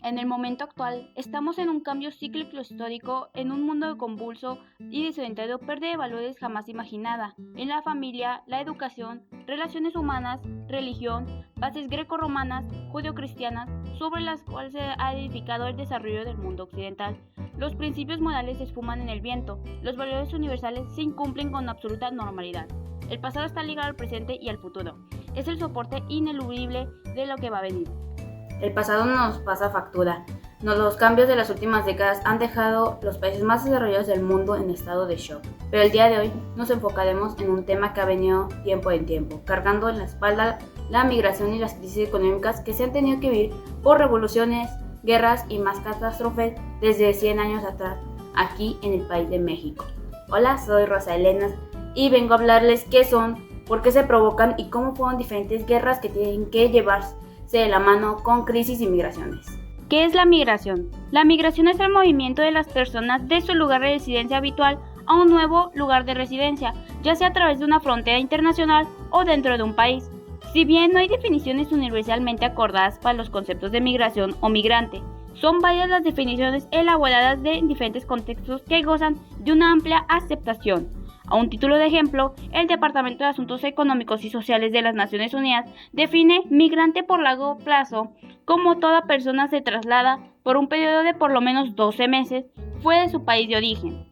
En el momento actual, estamos en un cambio cíclico histórico en un mundo convulso y desorientado de valores jamás imaginada, en la familia, la educación, relaciones humanas, religión, bases grecorromanas, judeocristianas, sobre las cuales se ha edificado el desarrollo del mundo occidental. Los principios morales se esfuman en el viento, los valores universales se incumplen con absoluta normalidad. El pasado está ligado al presente y al futuro. Es el soporte ineludible de lo que va a venir. El pasado nos pasa factura. Los cambios de las últimas décadas han dejado los países más desarrollados del mundo en estado de shock. Pero el día de hoy nos enfocaremos en un tema que ha venido tiempo en tiempo, cargando en la espalda la migración y las crisis económicas que se han tenido que vivir por revoluciones, guerras y más catástrofes desde 100 años atrás, aquí en el país de México. Hola, soy Rosa Elena y vengo a hablarles qué son, por qué se provocan y cómo fueron diferentes guerras que tienen que llevarse de la mano con crisis y migraciones. ¿Qué es la migración? La migración es el movimiento de las personas de su lugar de residencia habitual a un nuevo lugar de residencia, ya sea a través de una frontera internacional o dentro de un país. Si bien no hay definiciones universalmente acordadas para los conceptos de migración o migrante, son varias las definiciones elaboradas de diferentes contextos que gozan de una amplia aceptación. A un título de ejemplo, el Departamento de Asuntos Económicos y Sociales de las Naciones Unidas define migrante por largo plazo como toda persona se traslada por un periodo de por lo menos 12 meses fuera de su país de origen.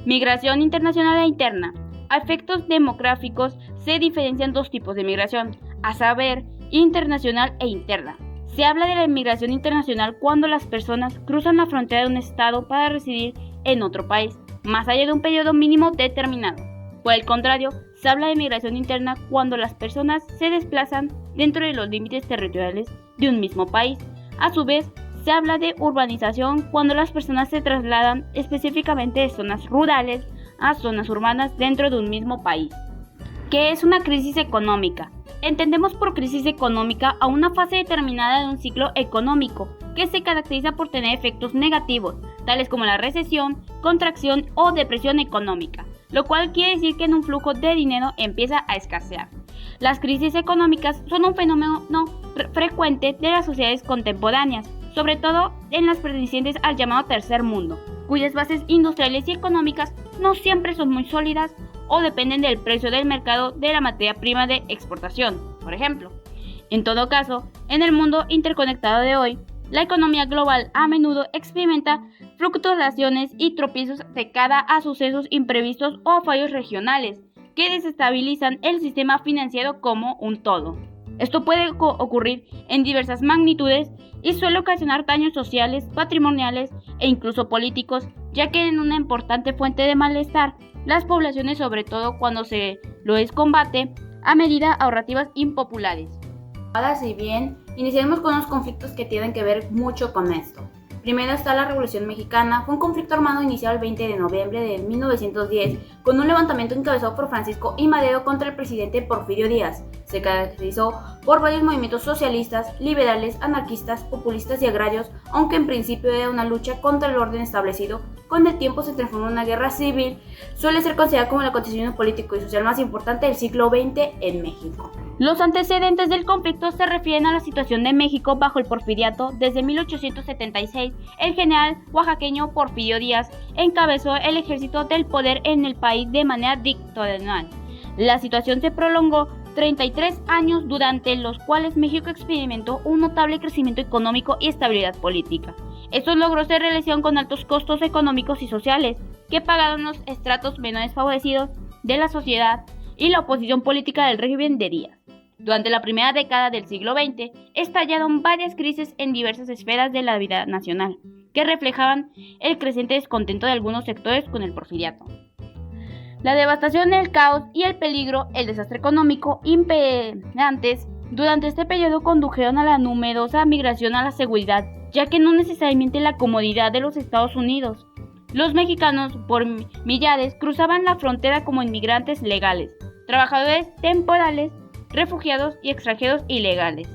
Migración internacional e interna. A efectos demográficos se diferencian dos tipos de migración, a saber, internacional e interna. Se habla de la inmigración internacional cuando las personas cruzan la frontera de un estado para residir en otro país, más allá de un periodo mínimo determinado. Por el contrario, se habla de migración interna cuando las personas se desplazan dentro de los límites territoriales de un mismo país. A su vez, se habla de urbanización cuando las personas se trasladan específicamente de zonas rurales a zonas urbanas dentro de un mismo país. ¿Qué es una crisis económica? Entendemos por crisis económica a una fase determinada de un ciclo económico que se caracteriza por tener efectos negativos, tales como la recesión, contracción o depresión económica, lo cual quiere decir que en un flujo de dinero empieza a escasear. Las crisis económicas son un fenómeno frecuente de las sociedades contemporáneas, sobre todo en las pertenecientes al llamado tercer mundo, cuyas bases industriales y económicas no siempre son muy sólidas o dependen del precio del mercado de la materia prima de exportación, por ejemplo. En todo caso, en el mundo interconectado de hoy, la economía global a menudo experimenta fluctuaciones y tropiezos de cara a sucesos imprevistos o fallos regionales que desestabilizan el sistema financiero como un todo. Esto puede ocurrir en diversas magnitudes y suele ocasionar daños sociales, patrimoniales e incluso políticos, ya que es una importante fuente de malestar las poblaciones, sobre todo cuando se lo combate a medidas ahorrativas impopulares. Ahora, si bien, iniciemos con unos conflictos que tienen que ver mucho con esto. Primero está la Revolución Mexicana. Fue un conflicto armado iniciado el 20 de noviembre de 1910 con un levantamiento encabezado por Francisco I. Madero contra el presidente Porfirio Díaz. Se caracterizó por varios movimientos socialistas, liberales, anarquistas, populistas y agrarios, aunque en principio era una lucha contra el orden establecido. Con el tiempo se transformó en una guerra civil. Suele ser considerada como el acontecimiento político y social más importante del siglo XX en México. Los antecedentes del conflicto se refieren a la situación de México bajo el porfiriato. Desde 1876, el general oaxaqueño Porfirio Díaz encabezó el ejército del poder en el país de manera dictatorial. La situación se prolongó 33 años, durante los cuales México experimentó un notable crecimiento económico y estabilidad política. Esto logró ser reelección con altos costos económicos y sociales que pagaron los estratos menos favorecidos de la sociedad y la oposición política del régimen de Díaz. Durante la primera década del siglo XX, estallaron varias crisis en diversas esferas de la vida nacional, que reflejaban el creciente descontento de algunos sectores con el porfiriato. La devastación, el caos y el peligro, el desastre económico imperantes durante este periodo condujeron a la numerosa migración a la seguridad, ya que no necesariamente la comodidad de los Estados Unidos. Los mexicanos, por millares, cruzaban la frontera como inmigrantes legales, trabajadores temporales, refugiados y extranjeros ilegales.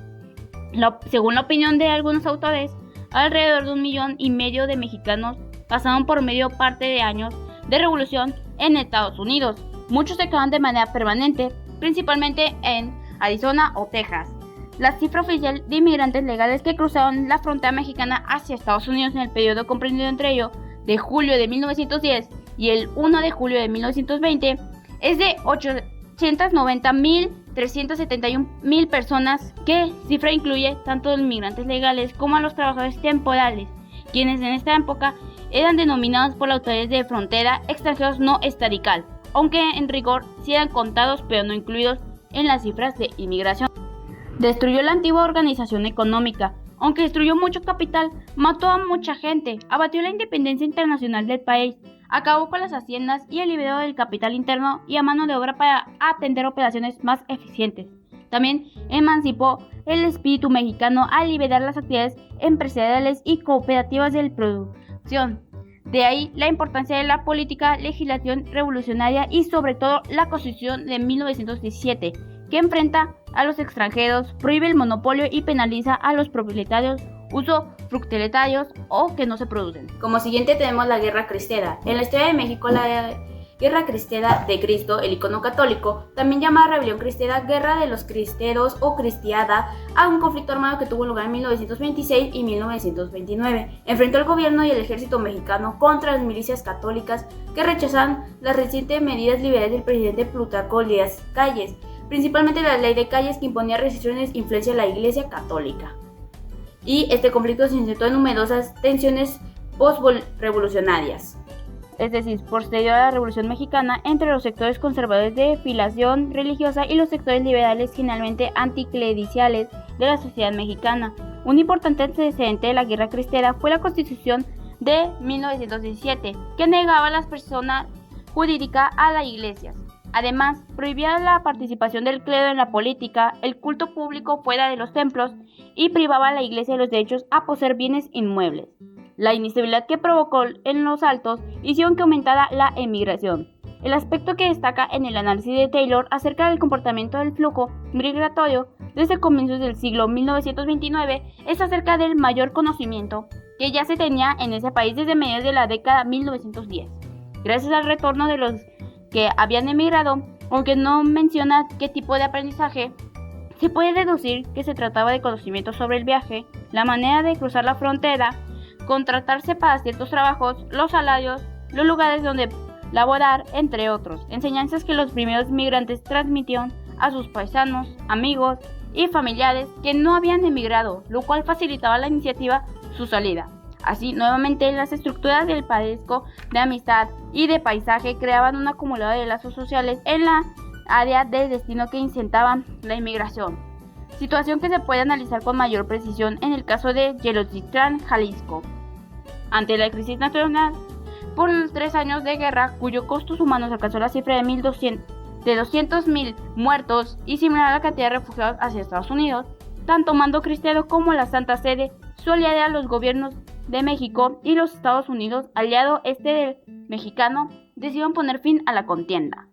Según la opinión de algunos autores, alrededor de 1,5 millones de mexicanos pasaron por medio parte de años de revolución en Estados Unidos. Muchos se quedaron de manera permanente, principalmente en Arizona o Texas. La cifra oficial de inmigrantes legales que cruzaron la frontera mexicana hacia Estados Unidos en el periodo comprendido entre ello de julio de 1910 y el 1 de julio de 1920 es de 890.371.000 personas, que cifra incluye tanto a los inmigrantes legales como a los trabajadores temporales, quienes en esta época eran denominados por las autoridades de frontera extranjeros no estadical, aunque en rigor sí eran contados pero no incluidos en las cifras de inmigración. Destruyó la antigua organización económica, aunque destruyó mucho capital, mató a mucha gente, abatió la independencia internacional del país, acabó con las haciendas y el liberó del capital interno y a mano de obra para atender operaciones más eficientes. También emancipó el espíritu mexicano al liberar las actividades empresariales y cooperativas de producción. De ahí la importancia de la política legislación revolucionaria y sobre todo la Constitución de 1917, que enfrenta a los extranjeros, prohíbe el monopolio y penaliza a los propietarios usufructuarios o que no se producen. Como siguiente tenemos la Guerra Cristera. En la historia de México, la Guerra Cristera de Cristo, el icono católico, también llamada Rebelión Cristera, Guerra de los Cristeros o Cristiada, a un conflicto armado que tuvo lugar en 1926 y 1929. Enfrentó al gobierno y el ejército mexicano contra las milicias católicas que rechazaban las recientes medidas liberales del presidente Plutarco Elías Calles, principalmente la ley de Calles, que imponía restricciones e influencia a la Iglesia Católica. Y este conflicto se insertó en numerosas tensiones post-revolucionarias. Es decir, posterior a la Revolución Mexicana, entre los sectores conservadores de filiación religiosa y los sectores liberales generalmente anticlericales de la sociedad mexicana. Un importante antecedente de la Guerra Cristera fue la Constitución de 1917, que negaba la persona jurídica a las iglesias. Además, prohibía la participación del clero en la política, el culto público fuera de los templos y privaba a la iglesia de los derechos a poseer bienes inmuebles. La inestabilidad que provocó en los altos hicieron que aumentara la emigración. El aspecto que destaca en el análisis de Taylor acerca del comportamiento del flujo migratorio desde comienzos del siglo 1929 es acerca del mayor conocimiento que ya se tenía en ese país desde mediados de la década 1910. Gracias al retorno de los que habían emigrado, aunque no menciona qué tipo de aprendizaje, se puede deducir que se trataba de conocimiento sobre el viaje, la manera de cruzar la frontera, contratarse para ciertos trabajos, los salarios, los lugares donde laborar, entre otros. Enseñanzas que los primeros migrantes transmitieron a sus paisanos, amigos y familiares que no habían emigrado, lo cual facilitaba la iniciativa su salida. Así, nuevamente, las estructuras del parentesco, de amistad y de paisaje creaban un acumulado de lazos sociales en la área del destino que incitaban la inmigración. Situación que se puede analizar con mayor precisión en el caso de Yolotitlán, Jalisco. Ante la crisis nacional, por los 3 años de guerra, cuyos costos humanos alcanzó la cifra de 200.000 muertos y similar a la cantidad de refugiados hacia Estados Unidos, tanto Mando Cristero como la Santa Sede, su aliada a los gobiernos de México y los Estados Unidos, aliado del mexicano, decidieron poner fin a la contienda.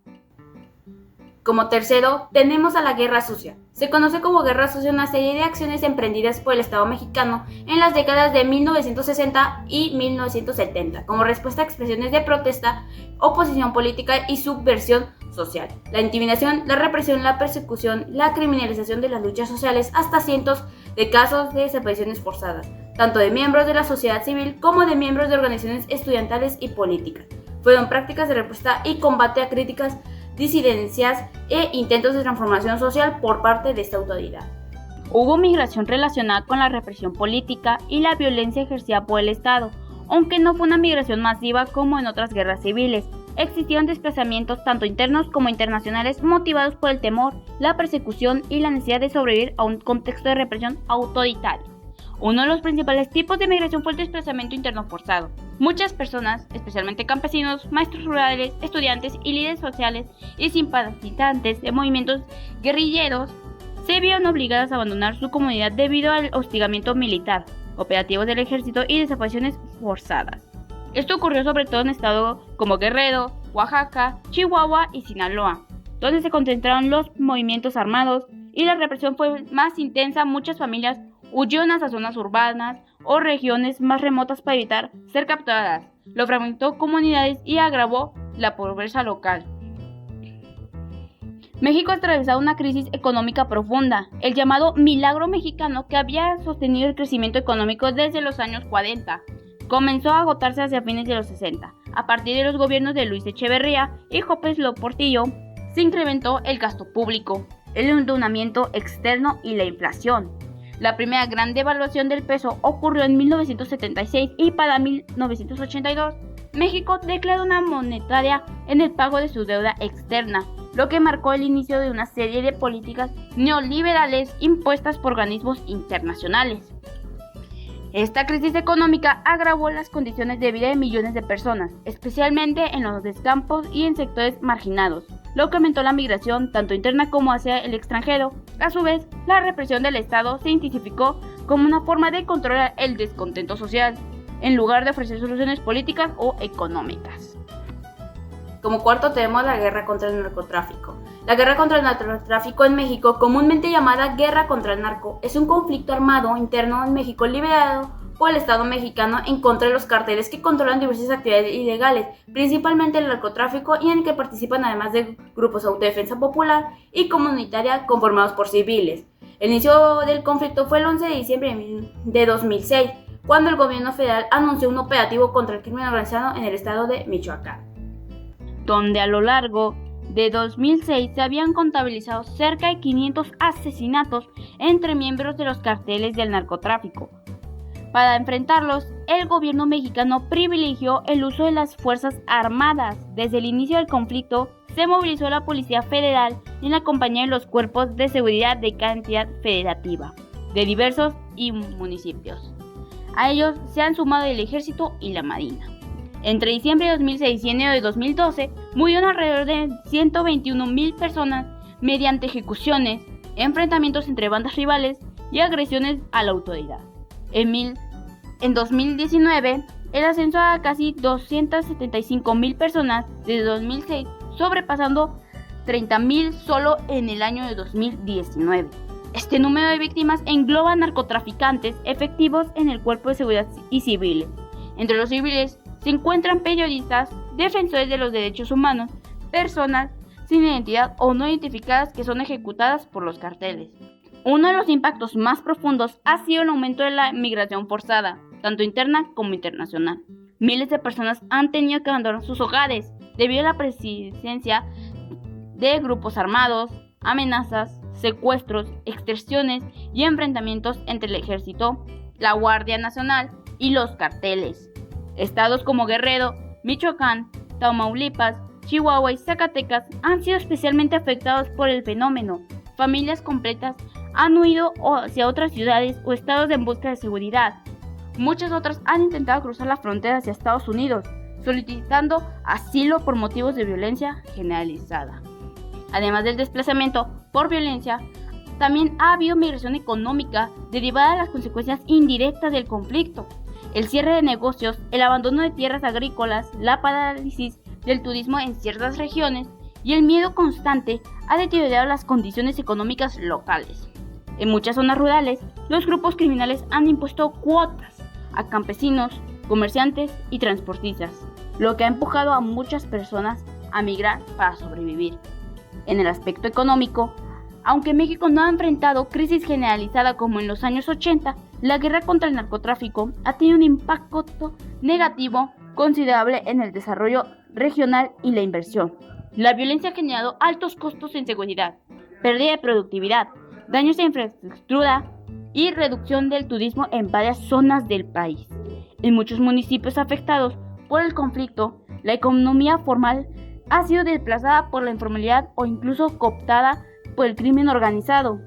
Como tercero, tenemos a la Guerra Sucia. Se conoce como Guerra Sucia una serie de acciones emprendidas por el Estado mexicano en las décadas de 1960 y 1970, como respuesta a expresiones de protesta, oposición política y subversión social. La intimidación, la represión, la persecución, la criminalización de las luchas sociales, hasta cientos de casos de desapariciones forzadas, tanto de miembros de la sociedad civil como de miembros de organizaciones estudiantiles y políticas. Fueron prácticas de respuesta y combate a críticas, disidencias e intentos de transformación social por parte de esta autoridad. Hubo migración relacionada con la represión política y la violencia ejercida por el Estado, aunque no fue una migración masiva como en otras guerras civiles. Existieron desplazamientos tanto internos como internacionales motivados por el temor, la persecución y la necesidad de sobrevivir a un contexto de represión autoritaria. Uno de los principales tipos de migración fue el desplazamiento interno forzado. Muchas personas, especialmente campesinos, maestros rurales, estudiantes y líderes sociales y simpatizantes de movimientos guerrilleros, se vieron obligadas a abandonar su comunidad debido al hostigamiento militar, operativos del ejército y desapariciones forzadas. Esto ocurrió sobre todo en estados como Guerrero, Oaxaca, Chihuahua y Sinaloa, donde se concentraron los movimientos armados y la represión fue más intensa. Muchas familias huyeron hacia zonas urbanas o regiones más remotas para evitar ser capturadas. Lo fragmentó comunidades y agravó la pobreza local. México ha atravesado una crisis económica profunda, el llamado milagro mexicano que había sostenido el crecimiento económico desde los años 40. Comenzó a agotarse hacia fines de los 60. A partir de los gobiernos de Luis Echeverría y López Portillo, se incrementó el gasto público, el endeudamiento externo y la inflación. La primera gran devaluación del peso ocurrió en 1976 y para 1982, México declaró una monetaria en el pago de su deuda externa, lo que marcó el inicio de una serie de políticas neoliberales impuestas por organismos internacionales. Esta crisis económica agravó las condiciones de vida de millones de personas, especialmente en los descampos y en sectores marginados, lo que aumentó la migración tanto interna como hacia el extranjero. A su vez, la represión del Estado se intensificó como una forma de controlar el descontento social, en lugar de ofrecer soluciones políticas o económicas. Como cuarto tenemos la guerra contra el narcotráfico. La guerra contra el narcotráfico en México, comúnmente llamada guerra contra el narco, es un conflicto armado interno en México liderado por el Estado mexicano en contra de los carteles que controlan diversas actividades ilegales, principalmente el narcotráfico, y en el que participan además de grupos de autodefensa popular y comunitaria conformados por civiles. El inicio del conflicto fue el 11 de diciembre de 2006, cuando el gobierno federal anunció un operativo contra el crimen organizado en el estado de Michoacán, donde a lo largo de 2006 se habían contabilizado cerca de 500 asesinatos entre miembros de los carteles del narcotráfico. Para enfrentarlos, el gobierno mexicano privilegió el uso de las Fuerzas Armadas. Desde el inicio del conflicto, se movilizó la Policía Federal en la compañía de los cuerpos de seguridad de cada entidad federativa, de diversos municipios. A ellos se han sumado el Ejército y la Marina. Entre diciembre de 2006 y enero de 2012, murieron alrededor de 121,000 personas mediante ejecuciones, enfrentamientos entre bandas rivales y agresiones a la autoridad. En 2019, el ascenso a casi 275,000 personas desde 2006, sobrepasando 30,000 solo en el año de 2019. Este número de víctimas engloba narcotraficantes efectivos en el cuerpo de seguridad y civiles. Entre los civiles se encuentran periodistas, defensores de los derechos humanos, personas sin identidad o no identificadas que son ejecutadas por los carteles. Uno de los impactos más profundos ha sido el aumento de la migración forzada, tanto interna como internacional. Miles de personas han tenido que abandonar sus hogares debido a la presencia de grupos armados, amenazas, secuestros, extorsiones y enfrentamientos entre el ejército, la Guardia Nacional y los carteles. Estados como Guerrero, Michoacán, Tamaulipas, Chihuahua y Zacatecas han sido especialmente afectados por el fenómeno. Familias completas han huido hacia otras ciudades o estados en busca de seguridad. Muchas otras han intentado cruzar la frontera hacia Estados Unidos, solicitando asilo por motivos de violencia generalizada. Además del desplazamiento por violencia, también ha habido migración económica derivada de las consecuencias indirectas del conflicto. El cierre de negocios, el abandono de tierras agrícolas, la parálisis del turismo en ciertas regiones y el miedo constante ha deteriorado las condiciones económicas locales. En muchas zonas rurales, los grupos criminales han impuesto cuotas a campesinos, comerciantes y transportistas, lo que ha empujado a muchas personas a migrar para sobrevivir. En el aspecto económico, aunque México no ha enfrentado crisis generalizada como en los años 80, la guerra contra el narcotráfico ha tenido un impacto negativo considerable en el desarrollo regional y la inversión. La violencia ha generado altos costos en seguridad, pérdida de productividad, daños a infraestructura y reducción del turismo en varias zonas del país. En muchos municipios afectados por el conflicto, la economía formal ha sido desplazada por la informalidad o incluso cooptada por el crimen organizado.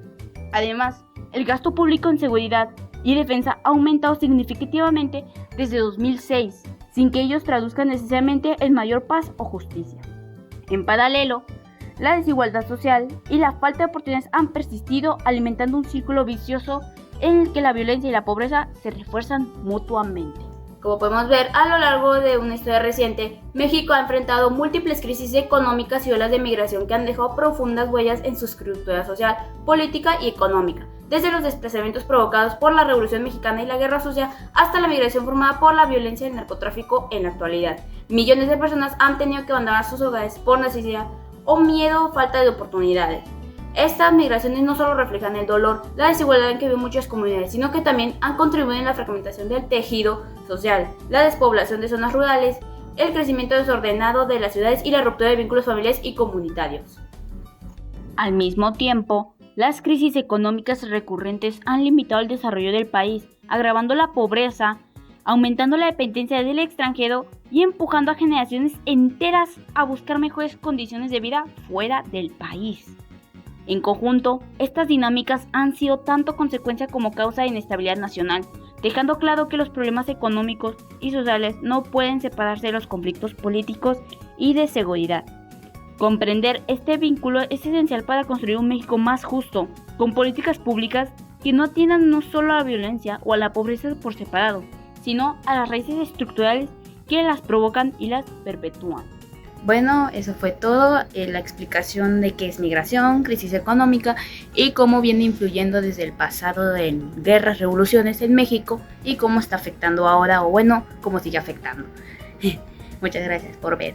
Además, el gasto público en seguridad y defensa ha aumentado significativamente desde 2006, sin que ellos traduzcan necesariamente en mayor paz o justicia. En paralelo, la desigualdad social y la falta de oportunidades han persistido, alimentando un círculo vicioso en el que la violencia y la pobreza se refuerzan mutuamente. Como podemos ver a lo largo de una historia reciente, México ha enfrentado múltiples crisis económicas y olas de migración que han dejado profundas huellas en su estructura social, política y económica, desde los desplazamientos provocados por la Revolución Mexicana y la Guerra Sucia hasta la migración formada por la violencia y el narcotráfico en la actualidad. Millones de personas han tenido que abandonar sus hogares por necesidad o miedo o falta de oportunidades. Estas migraciones no solo reflejan el dolor, la desigualdad en que viven muchas comunidades, sino que también han contribuido en la fragmentación del tejido social, la despoblación de zonas rurales, el crecimiento desordenado de las ciudades y la ruptura de vínculos familiares y comunitarios. Al mismo tiempo, las crisis económicas recurrentes han limitado el desarrollo del país, agravando la pobreza, aumentando la dependencia del extranjero y empujando a generaciones enteras a buscar mejores condiciones de vida fuera del país. En conjunto, estas dinámicas han sido tanto consecuencia como causa de inestabilidad nacional, dejando claro que los problemas económicos y sociales no pueden separarse de los conflictos políticos y de seguridad. Comprender este vínculo es esencial para construir un México más justo, con políticas públicas que no atiendan no solo a la violencia o a la pobreza por separado, sino a las raíces estructurales que las provocan y las perpetúan. Bueno, eso fue todo, la explicación de qué es migración, crisis económica y cómo viene influyendo desde el pasado en guerras, revoluciones en México y cómo está afectando ahora, o bueno, cómo sigue afectando. Muchas gracias por ver.